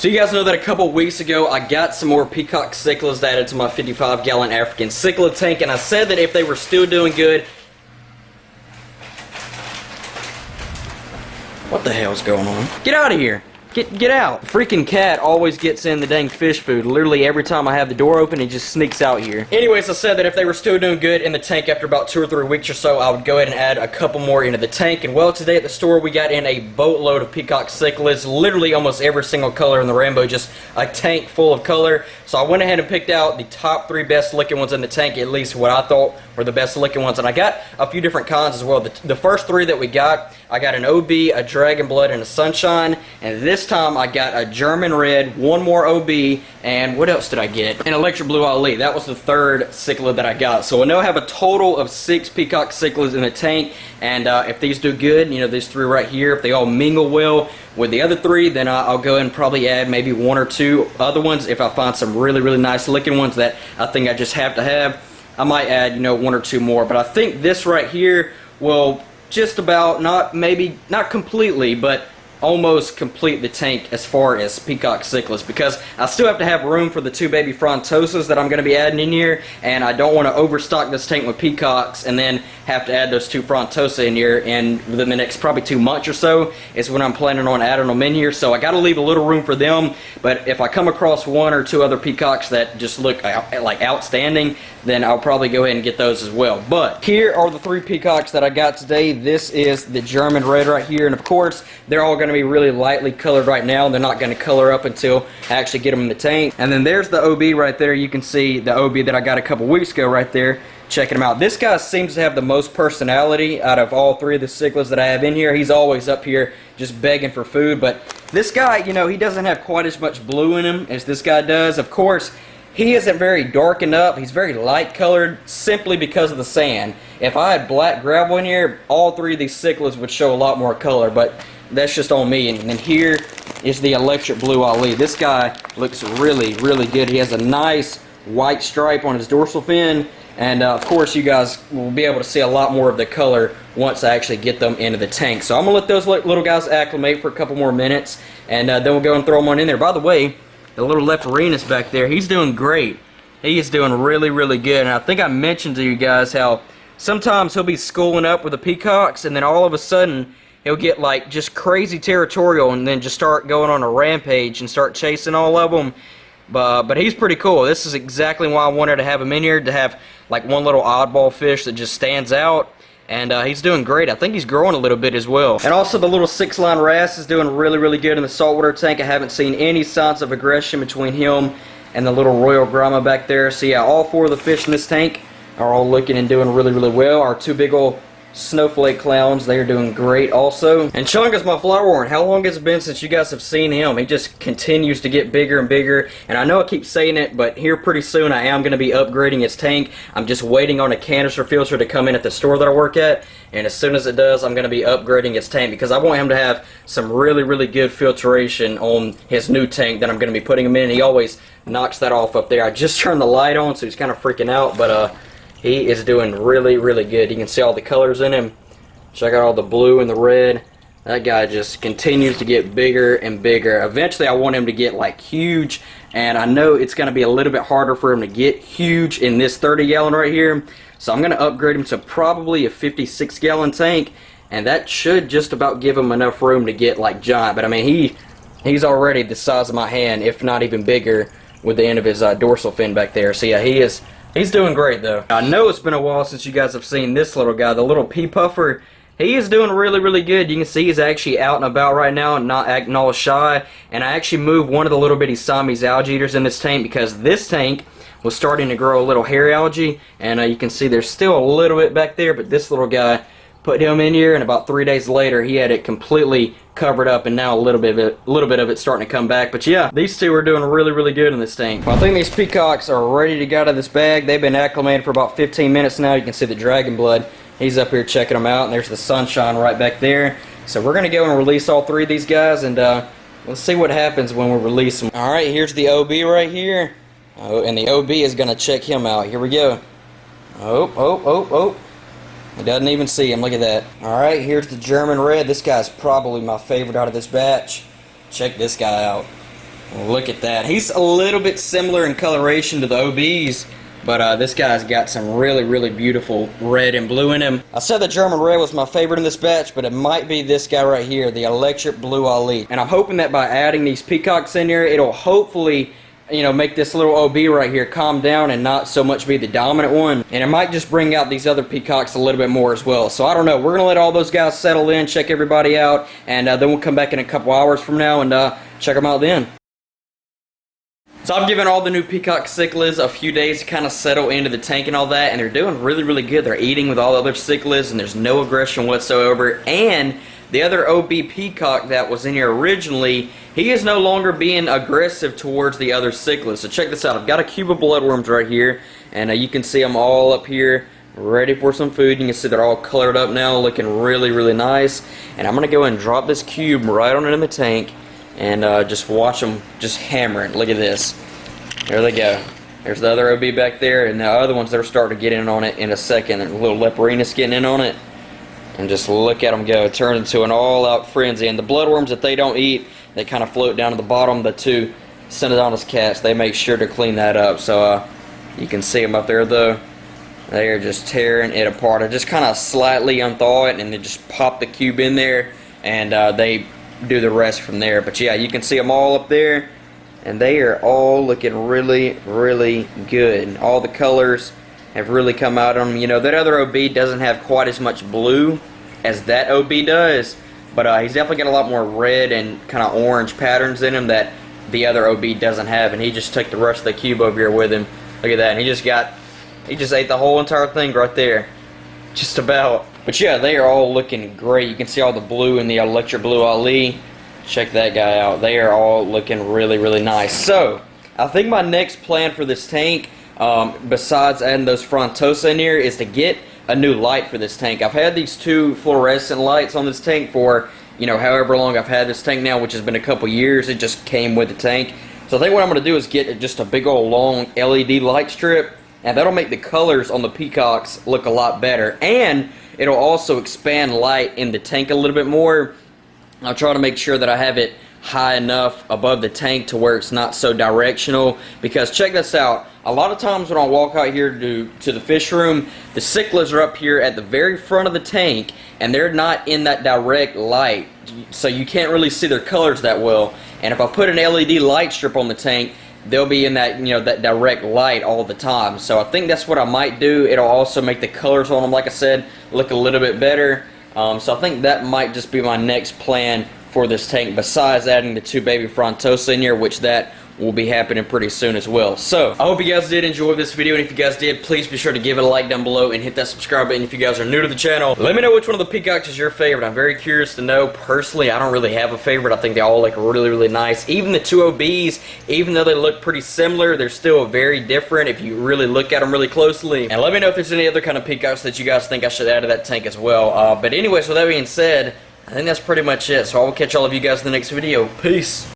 So you guys know that a couple weeks ago I got some more Peacock Cichlids added to my 55-gallon African cichlid tank, and I said that if they were still doing good... What the hell's going on? Get out of here! Get out! The freaking cat always gets in the dang fish food. Literally every time I have the door open, he just sneaks out here. Anyways, I said that if they were still doing good in the tank after about 2 or 3 weeks or so, I would go ahead and add a couple more into the tank. And well, today at the store we got in a boatload of Peacock Cichlids. Literally almost every single color in the rainbow, just a tank full of color. So I went ahead and picked out the top 3 best looking ones in the tank, at least what I thought were the best looking ones. And I got a few different kinds as well. The first 3 that we got, I got an OB, a Dragon Blood, and a Sunshine. And this time I got a German Red, 1 more OB, and what else did I get? An Electric Blue Ali. That was the 3rd cichlid that I got. So I now have a total of 6 Peacock Cichlids in the tank, and if these do good, you know, these 3 right here, if they all mingle well with the other 3, then I'll go ahead and probably add maybe 1 or 2 other ones. If I find some really, really nice looking ones that I think I just have to have, I might add, you know, 1 or 2 more. But I think this right here will just about, not completely, but almost complete the tank as far as Peacock Cichlids, because I still have to have room for the 2 baby Frontosas that I'm going to be adding in here, and I don't want to overstock this tank with peacocks and then have to add those 2 Frontosa in here, and within the next probably 2 months or so is when I'm planning on adding them in here. So I got to leave a little room for them, but if I come across 1 or 2 other peacocks that just look like outstanding, then I'll probably go ahead and get those as well. But here are the 3 peacocks that I got today. This is the German Red right here, and of course they're all going to be really lightly colored right now. They're not going to color up until I actually get them in the tank. And then there's the OB right there. You can see the OB that I got a couple weeks ago right there. Checking him out. This guy seems to have the most personality out of all 3 of the cichlids that I have in here. He's always up here just begging for food. But this guy, you know, he doesn't have quite as much blue in him as this guy does. Of course, he isn't very darkened up. He's very light colored simply because of the sand. If I had black gravel in here, all 3 of these cichlids would show a lot more color, but that's just on me. And then here is the Electric Blue Ali. This guy looks really, really good. He has a nice white stripe on his dorsal fin, and of course you guys will be able to see a lot more of the color once I actually get them into the tank. So I'm going to let those little guys acclimate for a couple more minutes, and then we'll go and throw them on in there. By the way, the little Lepharinus back there, he's doing great. He is doing really, really good. And I think I mentioned to you guys how sometimes he'll be schooling up with the peacocks, and then all of a sudden he'll get like just crazy territorial and then just start going on a rampage and start chasing all of them. But he's pretty cool. This is exactly why I wanted to have him in here, to have like one little oddball fish that just stands out. And he's doing great. I think he's growing a little bit as well. And also the little 6-line wrasse is doing really, really good in the saltwater tank. I haven't seen any signs of aggression between him and the little Royal Grama back there. So yeah, all 4 of the fish in this tank are all looking and doing really, really well. Our 2 big old snowflake clowns, they are doing great also. And Chunga's my flowerworm. How long has it been since you guys have seen him? He just continues to get bigger and bigger, and I know I keep saying it, but here pretty soon I am going to be upgrading his tank. I'm just waiting on a canister filter to come in at the store that I work at, and as soon as it does, I'm going to be upgrading his tank, because I want him to have some really, really good filtration on his new tank that I'm going to be putting him in. He always knocks that off up there. I just turned the light on, so he's kind of freaking out, but he is doing really, really good. You can see all the colors in him. Check out all the blue and the red. That guy just continues to get bigger and bigger. Eventually, I want him to get like huge, and I know it's going to be a little bit harder for him to get huge in this 30-gallon right here. So I'm going to upgrade him to probably a 56-gallon tank, and that should just about give him enough room to get like giant. But I mean, he's already the size of my hand, if not even bigger, with the end of his dorsal fin back there. So yeah, he's doing great though. I know it's been a while since you guys have seen this little guy, the little pea puffer. He is doing really, really good. You can see he's actually out and about right now and not acting all shy. And I actually moved one of the little bitty Siamese algae eaters in this tank because this tank was starting to grow a little hair algae. And you can see there's still a little bit back there, but this little guy, put him in here, and about 3 days later he had it completely covered up, and now a little bit of it starting to come back. But yeah, these 2 are doing really, really good in this tank. Well, I think these peacocks are ready to get out of this bag. They've been acclimated for about 15 minutes now. You can see the Dragon Blood. He's up here checking them out, and there's the Sunshine right back there. So we're going to go and release all 3 of these guys, and let's see what happens when we release them. Alright, here's the OB right here. Oh, and the OB is going to check him out. Here we go. Oh. He doesn't even see him. Look at that. Alright, here's the German Red. This guy's probably my favorite out of this batch. Check this guy out. Look at that. He's a little bit similar in coloration to the OBs, but this guy's got some really, really beautiful red and blue in him. I said the German red was my favorite in this batch, but it might be this guy right here, the electric blue Ali. And I'm hoping that by adding these peacocks in here, it'll hopefully, you know, make this little OB right here calm down and not so much be the dominant one. And it might just bring out these other peacocks a little bit more as well. So I don't know. We're going to let all those guys settle in, check everybody out, and then we'll come back in a couple hours from now and check them out then. So I've given all the new Peacock Cichlids a few days to kind of settle into the tank and all that, and they're doing really, really good. They're eating with all the other cichlids, and there's no aggression whatsoever. And the other OB Peacock that was in here originally, he is no longer being aggressive towards the other cichlids. So check this out. I've got a cube of bloodworms right here, and you can see them all up here ready for some food. You can see they're all colored up now, looking really, really nice. And I'm going to go and drop this cube right on it in the tank, and just watch them just hammer it. Look at this. There they go. There's the other OB back there, and the other ones that are starting to get in on it in a second. And a little Leprinus getting in on it. And just look at them go. It turns into an all-out frenzy. And the bloodworms that they don't eat, they kind of float down to the bottom. The two Synodontis cats, they make sure to clean that up. So you can see them up there, though. They are just tearing it apart. I just kind of slightly unthaw it, and then just pop the cube in there, and they do the rest from there. But yeah, you can see them all up there, and they are all looking really, really good. All the colors have really come out on them. You know, that other OB doesn't have quite as much blue as that OB does, but he's definitely got a lot more red and kind of orange patterns in him that the other OB doesn't have. And he just took the rest of the cube over here with him. Look at that. And he just ate the whole entire thing right there. Just about. But yeah, they are all looking great. You can see all the blue in the electric blue Ali. Check that guy out. They are all looking really, really nice. So, I think my next plan for this tank, besides adding those Frontosa in here, is to get a new light for this tank. I've had these two fluorescent lights on this tank for, you know, however long I've had this tank now, which has been a couple years. It just came with the tank. So I think what I'm going to do is get just a big old long LED light strip, and that'll make the colors on the peacocks look a lot better. And it'll also expand light in the tank a little bit more. I'll try to make sure that I have it high enough above the tank to where it's not so directional, because check this out. A lot of times when I walk out here to the fish room, the cichlids are up here at the very front of the tank, and they're not in that direct light, so you can't really see their colors that well. And if I put an LED light strip on the tank, they'll be in that, you know, that direct light all the time. So I think that's what I might do. It'll also make the colors on them, like I said, look a little bit better. So I think that might just be my next plan for this tank, besides adding the two baby Frontosa in here, which that will be happening pretty soon as well. So I hope you guys did enjoy this video, and if you guys did, please be sure to give it a like down below and hit that subscribe button. If you guys are new to the channel, let me know which one of the peacocks is your favorite. I'm very curious to know. Personally, I don't really have a favorite. I think they all look really, really nice. Even the two OBs, even though they look pretty similar, they're still very different if you really look at them really closely. And let me know if there's any other kind of peacocks that you guys think I should add to that tank as well. But anyways, with that being said, I think that's pretty much it. So I will catch all of you guys in the next video. Peace.